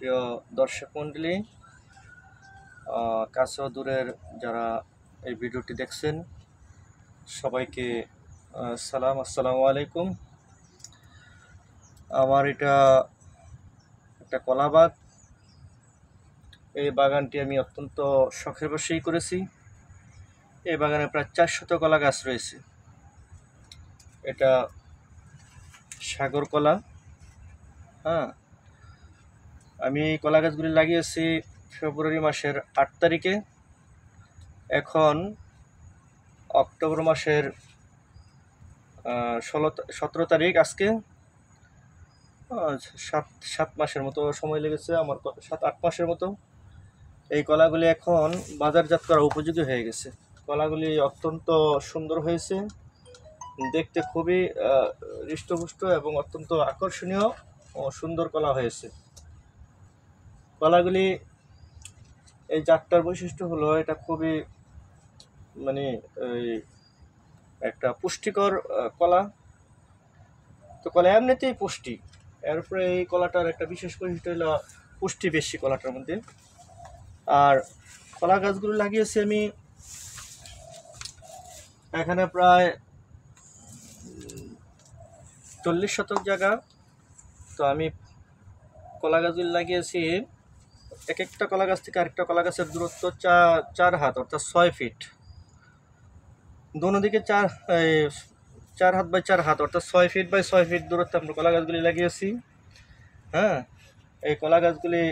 প্রিয় দর্শক মণ্ডলী, কাছে ও দূরের যারা এই ভিডিওটি দেখছেন সবাইকে সালাম, আসসালামু আলাইকুম। আমার এটা একটা কলা বাগ। এই বাগানটি আমি অত্যন্ত শখের বশেই করেছি। এই বাগানে প্রায় 400 কলা গাছ রয়েছে। এটা সাগর কলা। হ্যাঁ, আমি এই কলা গাছগুলি লাগিয়েছি ফেব্রুয়ারি মাসের 8 তারিখে। এখন অক্টোবর মাসের 17 তারিখ। আজকে 7 মাসের মতো সময় লেগেছে আমার, 7-8 মাসের মতো। এই কলাগুলি এখন বাজারজাত করা উপযোগী হয়ে গেছে। কলাগুলি অত্যন্ত সুন্দর হয়েছে, দেখতে খুবই হৃষ্টপুষ্ট এবং অত্যন্ত আকর্ষণীয় ও সুন্দর কলা হয়েছে। কলাগুলি এই জাতটার বৈশিষ্ট্য হলো এটা খুবই একটা পুষ্টিকর কলা। তো কলা এমনিতেই পুষ্টি, এরপরে এই কলাটার একটা বিশেষ বৈশিষ্ট্য হলো পুষ্টি বেশি কলাটার মধ্যে। আর কলা গাছগুলো লাগিয়েছি আমি এখানে প্রায় 40 শতক জায়গা। তো আমি কলা গাছগুলো লাগিয়েছি, এক একটা কলা গাছ থেকে আরেকটা কলা গাছের দূরত্ব 4 হাত, অর্থাৎ 6 ফিট। দোনো দিকে 4 হাত বাই 4 হাত, অর্থাৎ 6 ফিট বাই 6 ফিট দূরত্বে আমরা কলা গাছগুলি লাগিয়েছি। হ্যাঁ, এই কলা গাছগুলি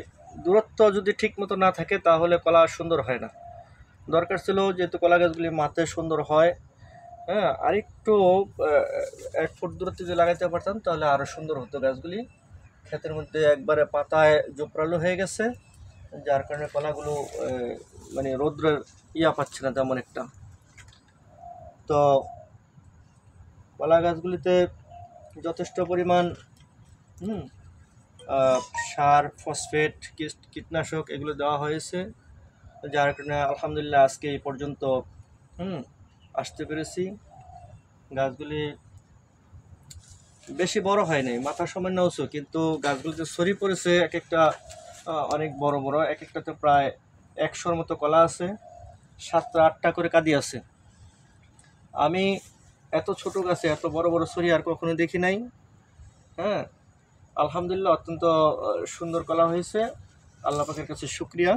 দূরত্ব যদি ঠিক মতো না থাকে তাহলে কলা সুন্দর হয় না। দরকার ছিল যেহেতু কলা গাছগুলি মাথায় সুন্দর হয়, হ্যাঁ, আরেকটু 1 ফুট দূরত্বে যদি লাগাইতে পারতাম তাহলে আরও সুন্দর হতো। গাছগুলি ক্ষেতের মধ্যে একবারে পাতায় জোপড়ালো হয়ে গেছে, যার কারণে কলাগুলো রৌদ্রের পাচ্ছে না তেমন একটা। তো কলা গাছগুলিতে যথেষ্ট পরিমাণ সার, ফসফেট, কীটনাশক এগুলো দেওয়া হয়েছে, যার কারণে আলহামদুলিল্লাহ আজকে এই পর্যন্ত আসতে পেরেছি। গাছগুলি বেশি বড় হয় নাই, মাথা সামান্য উঁচু, কিন্তু গাছগুলিতে ছড়িয়ে পড়েছে এক একটা অনেক বড় বড়। এক একটাতে প্রায় 100-র মতো কলা আছে, 7-8টা করে কাঁদি আছে। আমি এত ছোট গাছে এত বড় বড় ছড়ি আর কখনো দেখি নাই। হ্যাঁ, আলহামদুলিল্লাহ অত্যন্ত সুন্দর কলা হয়েছে, আল্লাহ পাকের কাছে শুকরিয়া।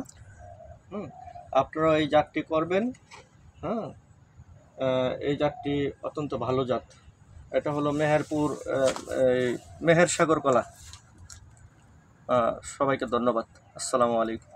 আপনারা এই জাতটি করবেন। হ্যাঁ, এই জাতটি অত্যন্ত ভালো জাত। এটা হলো মেহেরপুর মেহের সাগর কলা। সবাইকে ধন্যবাদ। আসসালামু আলাইকুম।